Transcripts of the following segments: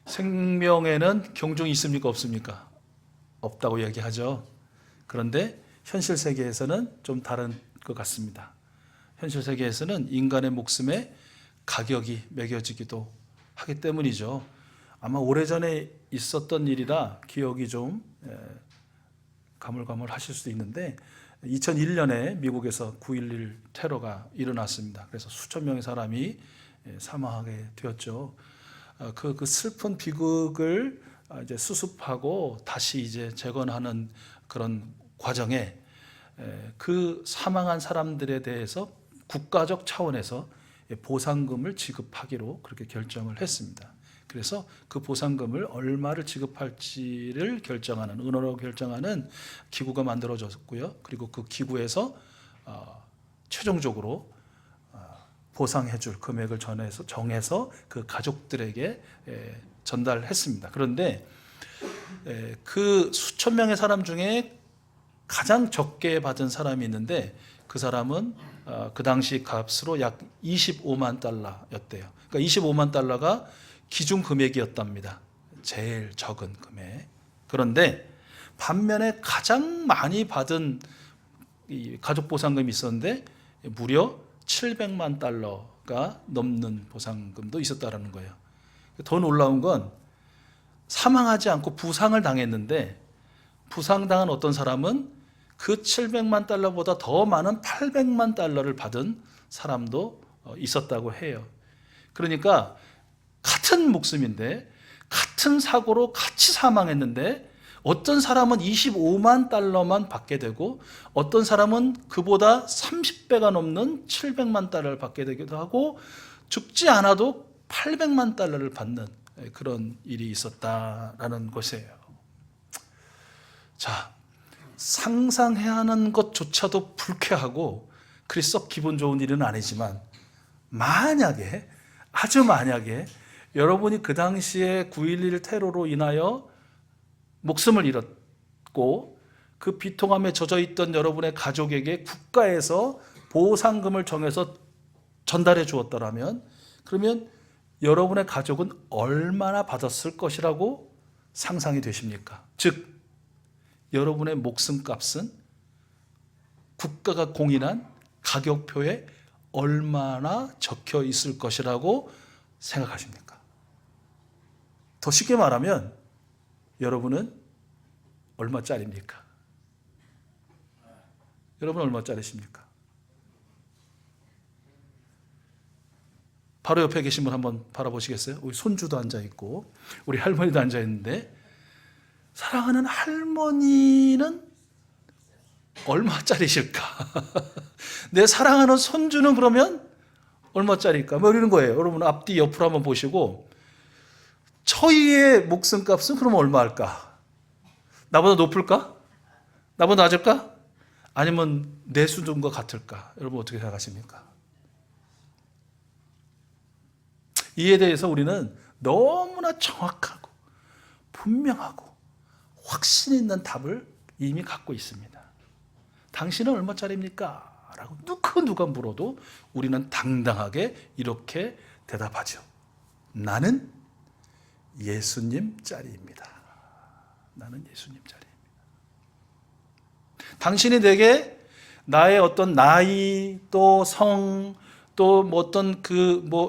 생명에는 경중이 있습니까? 없습니까? 없다고 얘기하죠. 그런데 현실 세계에서는 좀 다른 것 같습니다. 현실 세계에서는 인간의 목숨에 가격이 매겨지기도 하기 때문이죠. 아마 오래전에 있었던 일이라 기억이 좀 가물가물하실 수도 있는데 2001년에 미국에서 9.11 테러가 일어났습니다. 그래서 수천 명의 사람이 사망하게 되었죠. 그 슬픈 비극을 이제 수습하고 다시 이제 재건하는 그런 과정에 그 사망한 사람들에 대해서 국가적 차원에서 보상금을 지급하기로 그렇게 결정을 했습니다. 그래서 그 보상금을 얼마를 지급할지를 결정하는, 은어로 결정하는 기구가 만들어졌고요. 그리고 그 기구에서 최종적으로 보상해줄 금액을 정해서 그 가족들에게 전달했습니다. 그런데 그 수천 명의 사람 중에 가장 적게 받은 사람이 있는데 그 사람은 그 당시 값으로 약 25만 달러였대요. 그러니까 25만 달러가 기준 금액이었답니다. 제일 적은 금액. 그런데 반면에 가장 많이 받은 이 가족 보상금이 있었는데 무려 700만 달러가 넘는 보상금도 있었다라는 거예요. 더 놀라운 건 사망하지 않고 부상을 당했는데 부상당한 어떤 사람은 그 700만 달러보다 더 많은 800만 달러를 받은 사람도 있었다고 해요. 그러니까 같은 목숨인데 같은 사고로 같이 사망했는데 어떤 사람은 25만 달러만 받게 되고 어떤 사람은 그보다 30배가 넘는 700만 달러를 받게 되기도 하고 죽지 않아도 800만 달러를 받는 그런 일이 있었다라는 것이에요. 자, 상상해야 하는 것조차도 불쾌하고 그리 썩 기분 좋은 일은 아니지만 만약에 아주 만약에 여러분이 그 당시에 9.11 테러로 인하여 목숨을 잃었고 그 비통함에 젖어 있던 여러분의 가족에게 국가에서 보상금을 정해서 전달해 주었더라면 그러면 여러분의 가족은 얼마나 받았을 것이라고 상상이 되십니까? 즉 여러분의 목숨값은 국가가 공인한 가격표에 얼마나 적혀 있을 것이라고 생각하십니까? 더 쉽게 말하면 여러분은 얼마짜리입니까? 여러분 얼마짜리십니까? 바로 옆에 계신 분 한번 바라보시겠어요? 우리 손주도 앉아있고 우리 할머니도 앉아있는데 사랑하는 할머니는 얼마짜리실까? 내 사랑하는 손주는 그러면 얼마짜리일까? 뭐 이러는 거예요. 여러분 앞뒤 옆으로 한번 보시고 저희의 목숨값은 그럼 얼마일까? 나보다 높을까? 나보다 낮을까? 아니면 내 수준과 같을까? 여러분 어떻게 생각하십니까? 이에 대해서 우리는 너무나 정확하고 분명하고 확신 있는 답을 이미 갖고 있습니다. 당신은 얼마짜리입니까? 라고 누가 물어도 우리는 당당하게 이렇게 대답하죠. 나는 예수님짜리입니다. 나는 예수님짜리입니다. 당신이 내게 나의 어떤 나이 또 성 또 뭐 어떤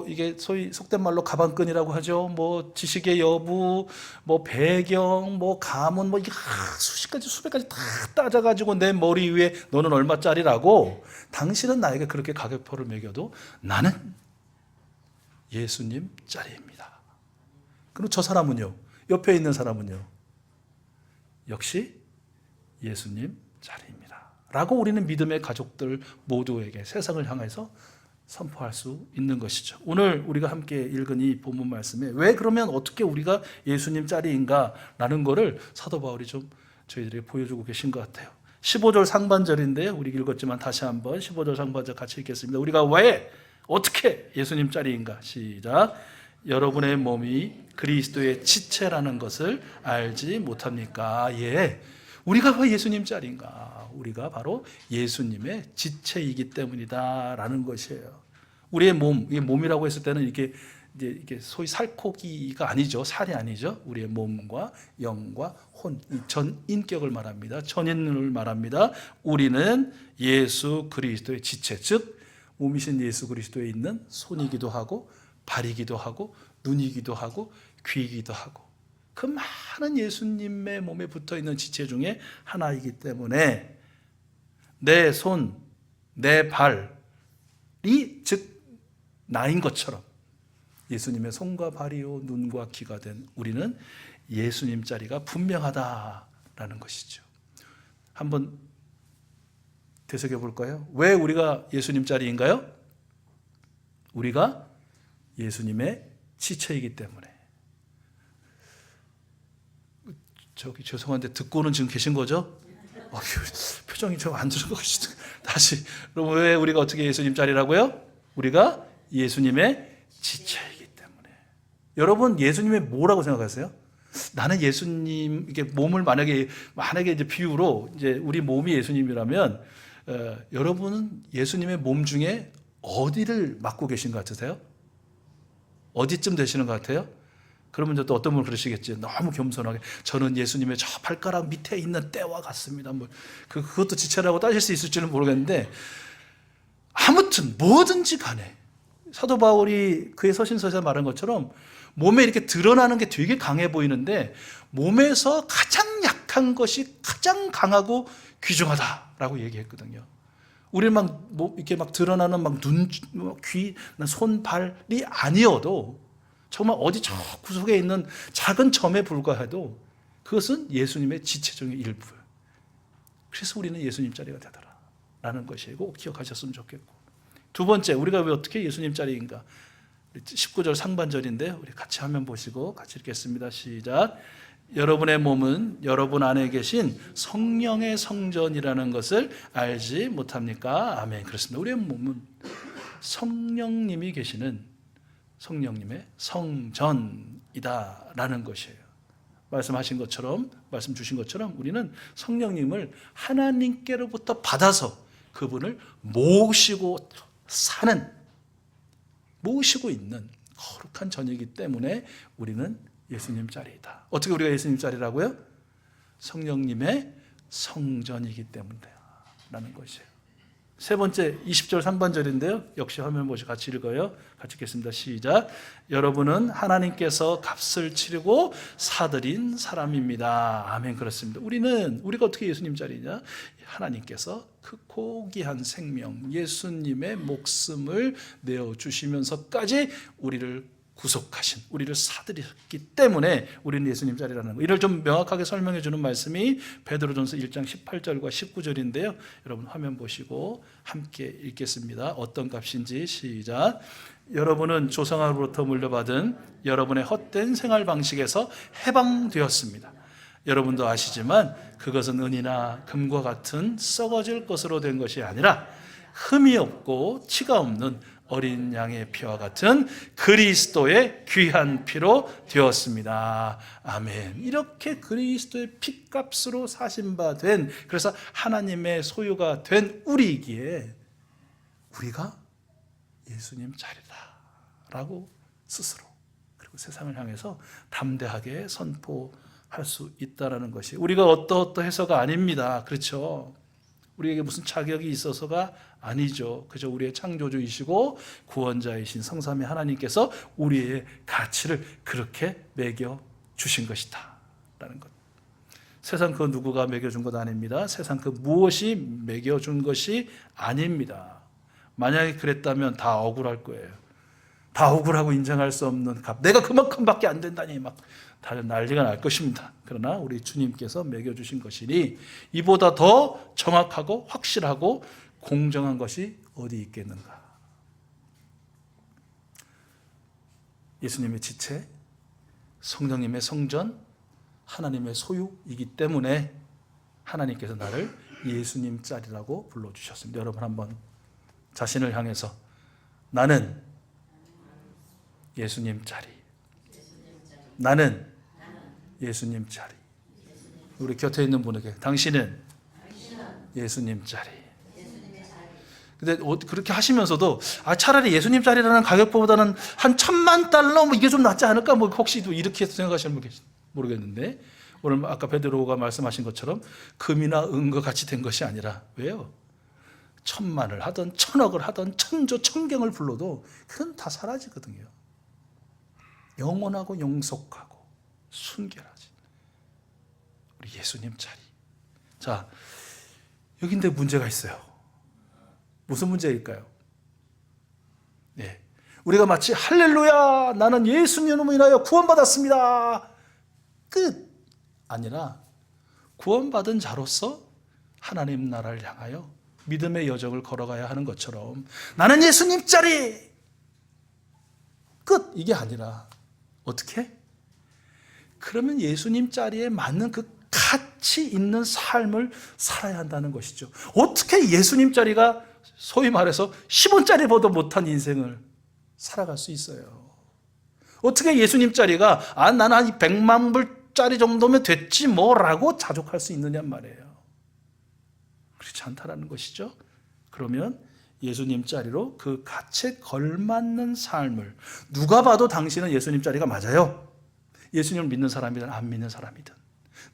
이게 소위 속된 말로 가방끈이라고 하죠. 뭐 지식의 여부, 뭐 배경, 뭐 가문, 뭐 이게 수십 가지 수백 가지 다 따져가지고 내 머리 위에 너는 얼마짜리라고 당신은 나에게 그렇게 가격표를 매겨도 나는 예수님짜리입니다. 그럼 저 사람은요? 옆에 있는 사람은요? 역시 예수님짜리입니다. 라고 우리는 믿음의 가족들 모두에게 세상을 향해서 선포할 수 있는 것이죠. 오늘 우리가 함께 읽은 이 본문 말씀에 왜 그러면 어떻게 우리가 예수님 짜리인가 라는 거를 사도 바울이 좀 저희들에게 보여주고 계신 것 같아요. 15절 상반절인데요. 우리 읽었지만 다시 한번 15절 상반절 같이 읽겠습니다. 우리가 왜 어떻게 예수님 짜리인가? 시작. 여러분의 몸이 그리스도의 지체라는 것을 알지 못합니까? 예. 우리가 왜 예수님 짜리인가? 우리가 바로 예수님의 지체이기 때문이다 라는 것이에요. 우리의 몸, 이게 몸이라고 했을 때는 이렇게 이제 이게 소위 살코기가 아니죠. 살이 아니죠. 우리의 몸과 영과 혼, 이 전인격을 말합니다. 전인을 말합니다. 우리는 예수 그리스도의 지체, 즉 몸이신 예수 그리스도에 있는 손이기도 하고 발이기도 하고 눈이기도 하고 귀이기도 하고 그 많은 예수님의 몸에 붙어있는 지체 중에 하나이기 때문에 내 손, 내 발이 즉 나인 것처럼 예수님의 손과 발이요 눈과 귀가 된 우리는 예수님 자리가 분명하다라는 것이죠. 한번 되새겨 볼까요? 왜 우리가 예수님 자리인가요? 우리가 예수님의 지체이기 때문에. 저기 죄송한데 듣고는 지금 계신 거죠? 표정이 좀 안 좋은 것 같시죠? 다시. 그럼 왜 우리가 어떻게 예수님 자리라고요? 우리가 예수님의 지체이기 때문에. 여러분 예수님의 뭐라고 생각하세요? 나는 예수님 이게 몸을 만약에 이제 비유로 이제 우리 몸이 예수님이라면 여러분은 예수님의 몸 중에 어디를 맡고 계신 것 같으세요? 어디쯤 되시는 것 같아요? 그러면 또 어떤 분은 그러시겠지. 너무 겸손하게 저는 예수님의 저 발가락 밑에 있는 때와 같습니다. 그것도 지체라고 따질 수 있을지는 모르겠는데 아무튼 뭐든지 간에 사도 바울이 그의 서신서에서 말한 것처럼 몸에 이렇게 드러나는 게 되게 강해 보이는데 몸에서 가장 약한 것이 가장 강하고 귀중하다라고 얘기했거든요. 우리 이렇게 드러나는 눈, 귀, 손, 발이 아니어도 정말 어디 저 구석에 있는 작은 점에 불과해도 그것은 예수님의 지체 중의 일부예요. 그래서 우리는 예수님 자리가 되더라라는 것이 꼭 기억하셨으면 좋겠고. 두 번째, 우리가 왜 어떻게 예수님 자리인가? 19절 상반절인데요. 우리 같이 화면 보시고 같이 읽겠습니다. 시작. 여러분의 몸은 여러분 안에 계신 성령의 성전이라는 것을 알지 못합니까? 아멘. 그렇습니다. 우리의 몸은 성령님이 계시는 성령님의 성전이다라는 것이에요. 말씀하신 것처럼, 말씀 주신 것처럼 우리는 성령님을 하나님께로부터 받아서 그분을 모시고 있는 거룩한 전이기 때문에 우리는 예수님 자리이다. 어떻게 우리가 예수님 자리라고요? 성령님의 성전이기 때문이라는 것이에요. 세 번째 20절 상반절인데요. 역시 화면 보시 같이 읽어요. 같이 읽겠습니다. 시작. 여러분은 하나님께서 값을 치르고 사들인 사람입니다. 아멘. 그렇습니다. 우리가 어떻게 예수님 자리냐? 하나님께서 그 고귀한 생명, 예수님의 목숨을 내어주시면서까지 우리를 구속하신, 우리를 사들였기 때문에 우리는 예수님 자리라는 거. 이를 좀 명확하게 설명해 주는 말씀이 베드로전서 1장 18절과 19절인데요. 여러분 화면 보시고 함께 읽겠습니다. 어떤 값인지 시작. 여러분은 조상으로부터 물려받은 여러분의 헛된 생활 방식에서 해방되었습니다. 여러분도 아시지만 그것은 은이나 금과 같은 썩어질 것으로 된 것이 아니라 흠이 없고 치가 없는 어린 양의 피와 같은 그리스도의 귀한 피로 되었습니다. 아멘. 이렇게 그리스도의 피값으로 사신 바 된, 그래서 하나님의 소유가 된 우리이기에 우리가 예수님 자리다라고 스스로 그리고 세상을 향해서 담대하게 선포할 수 있다라는 것이 우리가 어떠해서가 아닙니다. 그렇죠? 우리에게 무슨 자격이 있어서가 아니죠. 그저 우리의 창조주이시고 구원자이신 성삼위 하나님께서 우리의 가치를 그렇게 매겨 주신 것이다 라는 것. 세상 그 누구가 매겨준 것 아닙니다. 세상 그 무엇이 매겨준 것이 아닙니다. 만약에 그랬다면 다 억울할 거예요. 다 억울하고 인정할 수 없는 값. 내가 그만큼밖에 안 된다니 막 다른 난리가 날 것입니다. 그러나 우리 주님께서 매겨주신 것이니 이보다 더 정확하고 확실하고 공정한 것이 어디 있겠는가. 예수님의 지체, 성령님의 성전, 하나님의 소유이기 때문에 하나님께서 나를 예수님 자리라고 불러주셨습니다. 여러분 한번 자신을 향해서 나는 예수님 자리, 나는 예수님 자리. 우리 곁에 있는 분에게 당신은 예수님 자리. 근데 그렇게 하시면서도 차라리 예수님 자리라는 가격보다는 한 $10,000 뭐 이게 좀 낫지 않을까 뭐 혹시 이렇게 생각하시는 분 모르겠는데, 오늘 아까 베드로가 말씀하신 것처럼 금이나 은과 같이 된 것이 아니라, 왜요? 1,000,000을 하든 1,000억을 하든 천조 천경을 불러도 그건 다 사라지거든요. 영원하고 영속하고 순결하지 우리 예수님 자리. 자, 여기인데 문제가 있어요. 무슨 문제일까요? 네, 우리가 마치 할렐루야 나는 예수님으로 인하여 구원받았습니다 끝 아니라, 구원받은 자로서 하나님 나라를 향하여 믿음의 여정을 걸어가야 하는 것처럼 나는 예수님 자리 끝 이게 아니라, 어떻게? 그러면 예수님 자리에 맞는 그 가치 있는 삶을 살아야 한다는 것이죠. 어떻게 예수님 자리가 소위 말해서 10원짜리보다 못한 인생을 살아갈 수 있어요? 어떻게 예수님 자리가 나는 한 100만 불짜리 정도면 됐지 뭐라고 자족할 수 있느냐 말이에요. 그렇지 않다라는 것이죠. 그러면 예수님 자리로 그 가치에 걸맞는 삶을, 누가 봐도 당신은 예수님 자리가 맞아요. 예수님을 믿는 사람이든 안 믿는 사람이든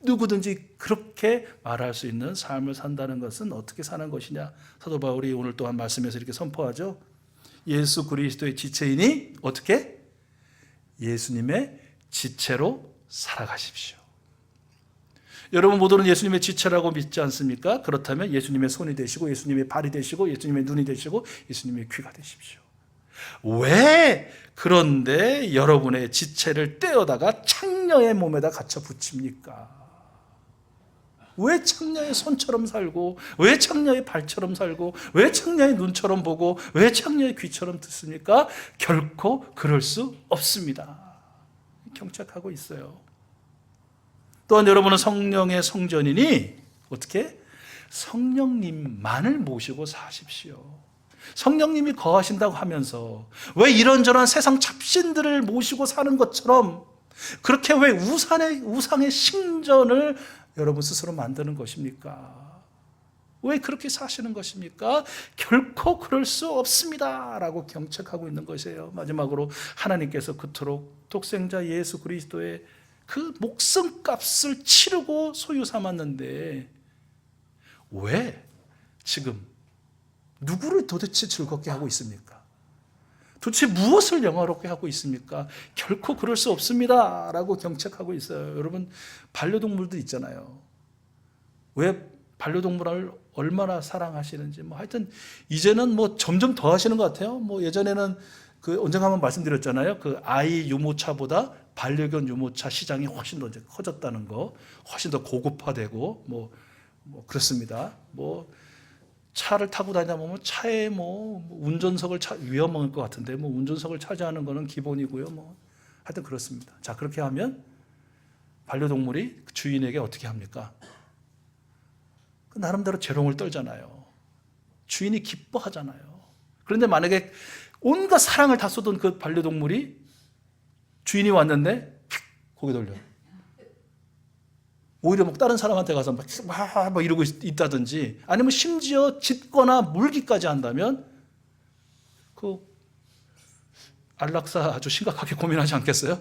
누구든지 그렇게 말할 수 있는 삶을 산다는 것은 어떻게 사는 것이냐. 사도 바울이 오늘 또한 말씀에서 이렇게 선포하죠. 예수 그리스도의 지체이니 어떻게? 예수님의 지체로 살아가십시오. 여러분 모두는 예수님의 지체라고 믿지 않습니까? 그렇다면 예수님의 손이 되시고 예수님의 발이 되시고 예수님의 눈이 되시고 예수님의 귀가 되십시오. 왜 그런데 여러분의 지체를 떼어다가 창녀의 몸에다 갖춰 붙입니까? 왜 창녀의 손처럼 살고, 왜 창녀의 발처럼 살고, 왜 창녀의 눈처럼 보고, 왜 창녀의 귀처럼 듣습니까? 결코 그럴 수 없습니다. 경착하고 있어요. 또한 여러분은 성령의 성전이니 어떻게? 성령님만을 모시고 사십시오. 성령님이 거하신다고 하면서 왜 이런저런 세상 잡신들을 모시고 사는 것처럼 그렇게 왜 우상의 신전을 여러분 스스로 만드는 것입니까? 왜 그렇게 사시는 것입니까? 결코 그럴 수 없습니다 라고 경책하고 있는 것이에요. 마지막으로 하나님께서 그토록 독생자 예수 그리스도의 그 목숨값을 치르고 소유 삼았는데 왜 지금 누구를 도대체 즐겁게 하고 있습니까? 도대체 무엇을 영화롭게 하고 있습니까? 결코 그럴 수 없습니다 라고 경책하고 있어요. 여러분 반려동물도 있잖아요. 왜 반려동물을 얼마나 사랑하시는지 하여튼 이제는 점점 더 하시는 것 같아요. 예전에는 언젠가 한번 말씀드렸잖아요. 아이 유모차보다 반려견 유모차 시장이 훨씬 더 커졌다는 거, 훨씬 더 고급화되고 그렇습니다. 차를 타고 다니다 보면 차에 운전석을 위험할 것 같은데 운전석을 차지하는 거는 기본이고요. 하여튼 그렇습니다. 자, 그렇게 하면 반려동물이 주인에게 어떻게 합니까? 나름대로 재롱을 떨잖아요. 주인이 기뻐하잖아요. 그런데 만약에 온갖 사랑을 다 쏟은 그 반려동물이 주인이 왔는데 고개 돌려요. 오히려 다른 사람한테 가서 막 이러고 있다든지, 아니면 심지어 짖거나 물기까지 한다면 안락사 아주 심각하게 고민하지 않겠어요?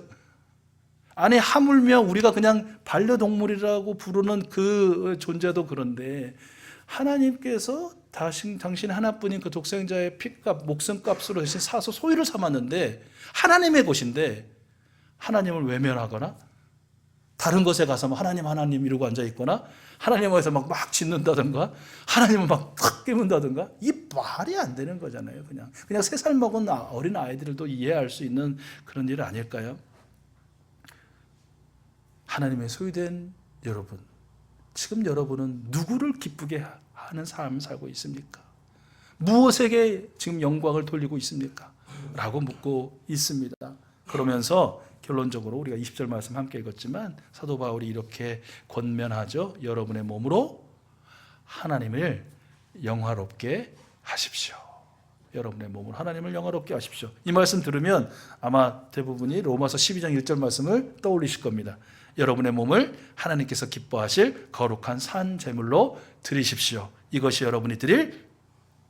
아니 하물며 우리가 그냥 반려동물이라고 부르는 그 존재도 그런데 하나님께서 당신 하나뿐인 그 독생자의 피값, 목숨값으로 대신 사서 소유를 삼았는데 하나님의 것인데 하나님을 외면하거나 다른 것에 가서 하나님 이러고 앉아있거나 하나님에서 막 짖는다든가 하나님을 막 탁 깨문다든가, 이 말이 안 되는 거잖아요. 그냥 3살 먹은 어린 아이들도 이해할 수 있는 그런 일 아닐까요? 하나님의 소유된 여러분, 지금 여러분은 누구를 기쁘게 하는 삶을 살고 있습니까? 무엇에게 지금 영광을 돌리고 있습니까? 라고 묻고 있습니다. 그러면서 결론적으로 우리가 20절 말씀 함께 읽었지만 사도 바울이 이렇게 권면하죠. 여러분의 몸으로 하나님을 영화롭게 하십시오. 여러분의 몸으로 하나님을 영화롭게 하십시오. 이 말씀 들으면 아마 대부분이 로마서 12장 1절 말씀을 떠올리실 겁니다. 여러분의 몸을 하나님께서 기뻐하실 거룩한 산 제물로 드리십시오. 이것이 여러분이 드릴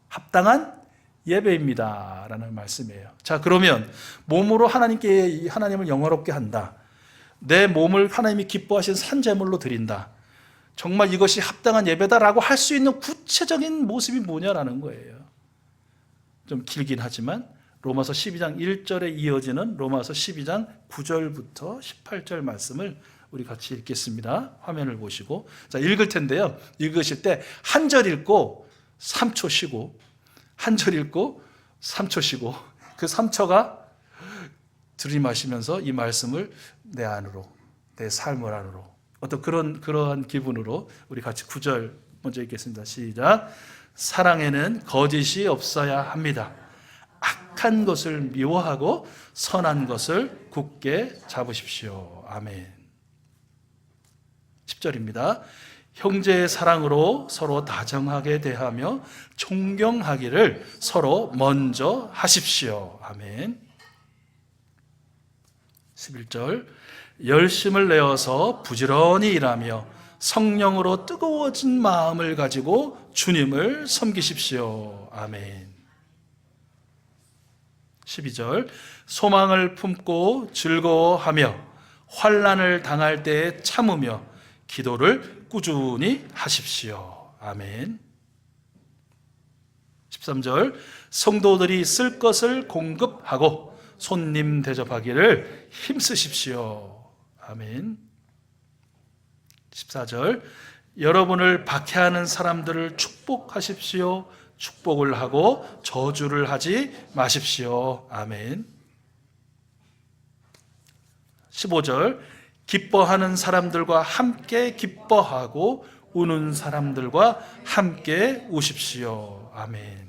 합당한 예배입니다 라는 말씀이에요. 자, 그러면 몸으로 하나님을 영화롭게 한다, 내 몸을 하나님이 기뻐하신 산제물로 드린다, 정말 이것이 합당한 예배다라고 할 수 있는 구체적인 모습이 뭐냐라는 거예요. 좀 길긴 하지만 로마서 12장 1절에 이어지는 로마서 12장 9절부터 18절 말씀을 우리 같이 읽겠습니다. 화면을 보시고, 자, 읽을 텐데요. 읽으실 때 한 절 읽고 3초 쉬고, 한 절 읽고 3초 쉬고, 그 3초가 들이마시면서 이 말씀을 내 안으로, 내 삶을 안으로, 어떤 그러한 기분으로 우리 같이 9절 먼저 읽겠습니다. 시작. 사랑에는 거짓이 없어야 합니다. 악한 것을 미워하고 선한 것을 굳게 잡으십시오. 아멘. 10절입니다. 형제의 사랑으로 서로 다정하게 대하며 존경하기를 서로 먼저 하십시오. 아멘. 11절. 열심을 내어서 부지런히 일하며 성령으로 뜨거워진 마음을 가지고 주님을 섬기십시오. 아멘. 12절. 소망을 품고 즐거워하며 환난을 당할 때에 참으며 기도를 꾸준히 하십시오. 아멘. 13절. 성도들이 쓸 것을 공급하고 손님 대접하기를 힘쓰십시오. 아멘. 14절. 여러분을 박해하는 사람들을 축복하십시오. 축복을 하고 저주를 하지 마십시오. 아멘. 15절. 기뻐하는 사람들과 함께 기뻐하고 우는 사람들과 함께 우십시오. 아멘.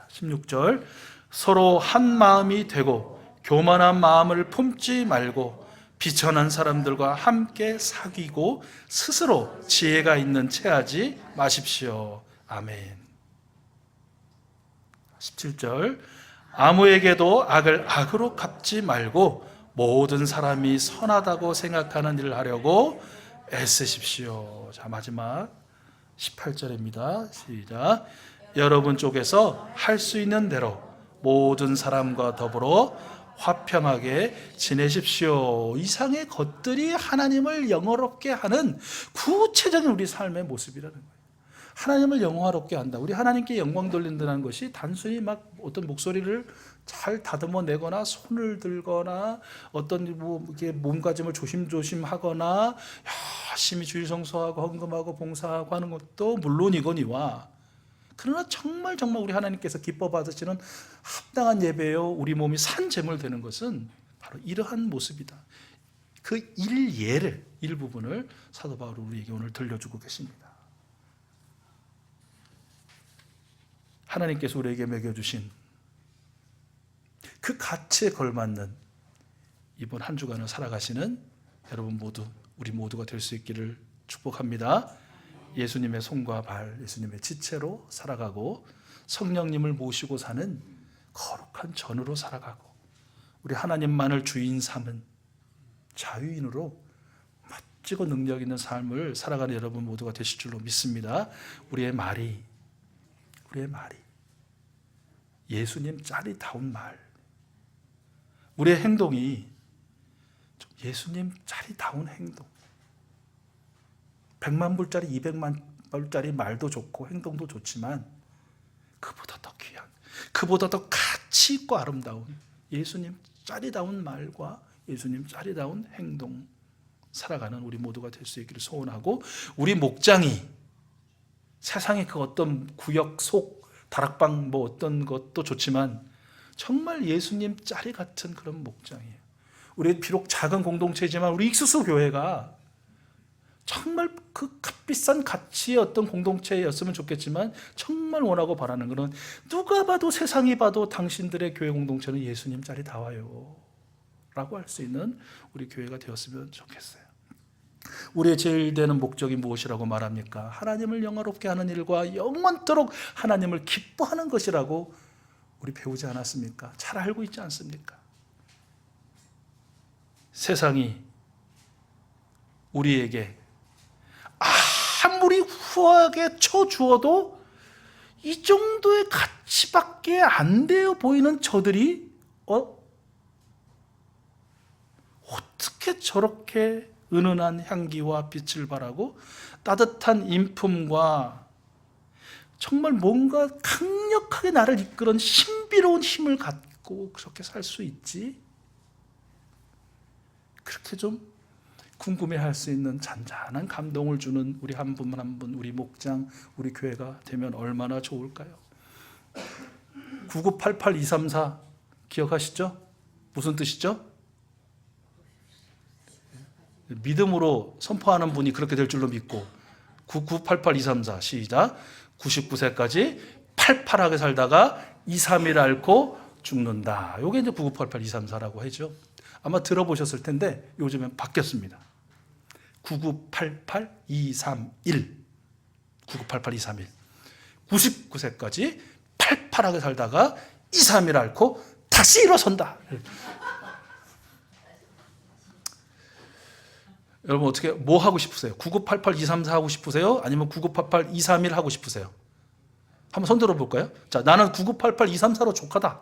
16절. 서로 한 마음이 되고 교만한 마음을 품지 말고 비천한 사람들과 함께 사귀고 스스로 지혜가 있는 체하지 마십시오. 아멘. 17절. 아무에게도 악을 악으로 갚지 말고 모든 사람이 선하다고 생각하는 일을 하려고 애쓰십시오. 자, 마지막 18절입니다. 시작. 여러분 쪽에서 할 수 있는 대로 모든 사람과 더불어 화평하게 지내십시오. 이상의 것들이 하나님을 영화롭게 하는 구체적인 우리 삶의 모습이라는 거예요. 하나님을 영화롭게 한다, 우리 하나님께 영광 돌린다는 것이 단순히 막 어떤 목소리를 잘 다듬어 내거나 손을 들거나 어떤 이렇게 몸가짐을 조심조심 하거나 열심히 주일 성수하고 헌금하고 봉사하고 하는 것도 물론이거니와, 그러나 정말 우리 하나님께서 기뻐 받으시는 합당한 예배요, 우리 몸이 산 제물 되는 것은 바로 이러한 모습이다. 그 일부분을 사도 바울이 우리에게 오늘 들려주고 계십니다. 하나님께서 우리에게 먹여주신 그 가치에 걸맞는 이번 한 주간을 살아가시는 여러분 모두, 우리 모두가 될 수 있기를 축복합니다. 예수님의 손과 발, 예수님의 지체로 살아가고 성령님을 모시고 사는 거룩한 전으로 살아가고 우리 하나님만을 주인 삼은 자유인으로 멋지고 능력 있는 삶을 살아가는 여러분 모두가 되실 줄로 믿습니다. 우리의 말이 예수님 짜리다운 말, 우리의 행동이 좀 예수님 짜리다운 행동, 100만 불짜리 200만 불짜리 말도 좋고 행동도 좋지만 그보다 더 귀한, 그보다 더 가치 있고 아름다운 예수님 짜리다운 말과 예수님 짜리다운 행동 살아가는 우리 모두가 될 수 있기를 소원하고, 우리 목장이 세상의 그 어떤 구역 속 다락방 뭐 어떤 것도 좋지만 정말 예수님 짜리 같은 그런 목장이에요. 우리 비록 작은 공동체지만 우리 익수수 교회가 정말 그 값비싼 가치의 어떤 공동체였으면 좋겠지만 정말 원하고 바라는 것은 누가 봐도 세상이 봐도 당신들의 교회 공동체는 예수님 짜리 다와요 라고 할 수 있는 우리 교회가 되었으면 좋겠어요. 우리의 제일 되는 목적이 무엇이라고 말합니까? 하나님을 영화롭게 하는 일과 영원토록 하나님을 기뻐하는 것이라고 우리 배우지 않았습니까? 잘 알고 있지 않습니까? 세상이 우리에게 아무리 후하게 쳐주어도 이 정도의 가치밖에 안 되어 보이는 저들이 어떻게 저렇게 은은한 향기와 빛을 발하고 따뜻한 인품과 정말 뭔가 강력하게 나를 이끄는 신비로운 힘을 갖고 그렇게 살 수 있지? 그렇게 좀 궁금해할 수 있는 잔잔한 감동을 주는 우리 한 분 한 분, 우리 목장, 우리 교회가 되면 얼마나 좋을까요? 9988234 기억하시죠? 무슨 뜻이죠? 믿음으로 선포하는 분이 그렇게 될 줄로 믿고 9988234 시작 99세까지 팔팔하게 살다가 2, 3일 앓고 죽는다. 이게 이제 9988234라고 하죠. 아마 들어보셨을 텐데 요즘엔 바뀌었습니다. 9988231 9988231 99세까지 팔팔하게 살다가 2, 3일 앓고 다시 일어선다. 여러분 어떻게 뭐 하고 싶으세요? 9988234 하고 싶으세요? 아니면 9988231 하고 싶으세요? 한번 손 들어볼까요? 자, 나는 9988234로 족하다.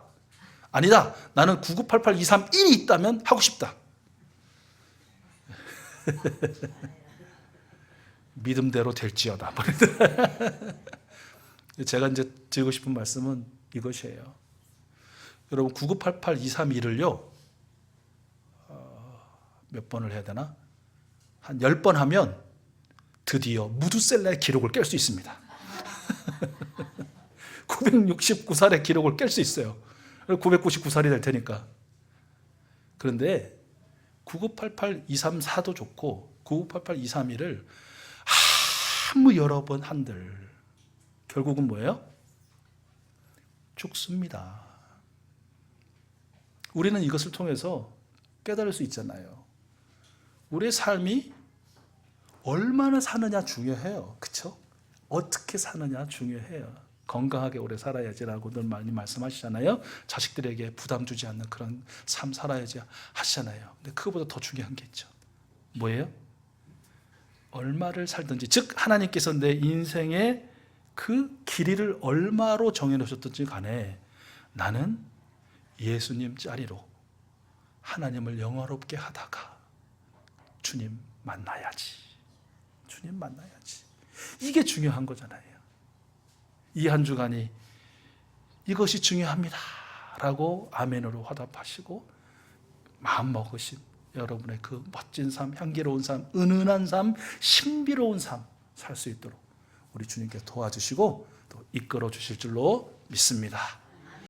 아니다. 나는 9988231이 있다면 하고 싶다. 믿음대로 될지어다. 제가 이제 드리고 싶은 말씀은 이것이에요. 여러분 9988231을요 몇 번을 해야 되나? 한 10번 하면 드디어 무드셀라의 기록을 깰 수 있습니다. 969살의 기록을 깰 수 있어요. 999살이 될 테니까. 그런데 9988234도 좋고 9988231을 아무 여러 번 한들 결국은 뭐예요? 죽습니다. 우리는 이것을 통해서 깨달을 수 있잖아요. 우리의 삶이 얼마나 사느냐 중요해요. 그렇죠? 어떻게 사느냐 중요해요. 건강하게 오래 살아야지라고 늘 많이 말씀하시잖아요. 자식들에게 부담 주지 않는 그런 삶 살아야지 하시잖아요. 근데 그거보다 더 중요한 게 있죠. 뭐예요? 얼마를 살든지, 즉 하나님께서 내 인생의 그 길이를 얼마로 정해놓으셨든지 간에 나는 예수님 자리로 하나님을 영화롭게 하다가 주님 만나야지. 주님 만나야지. 이게 중요한 거잖아요. 이 한 주간이 이것이 중요합니다 라고 아멘으로 화답하시고 마음 먹으신 여러분의 그 멋진 삶, 향기로운 삶, 은은한 삶, 신비로운 삶 살 수 있도록 우리 주님께 도와주시고 또 이끌어 주실 줄로 믿습니다.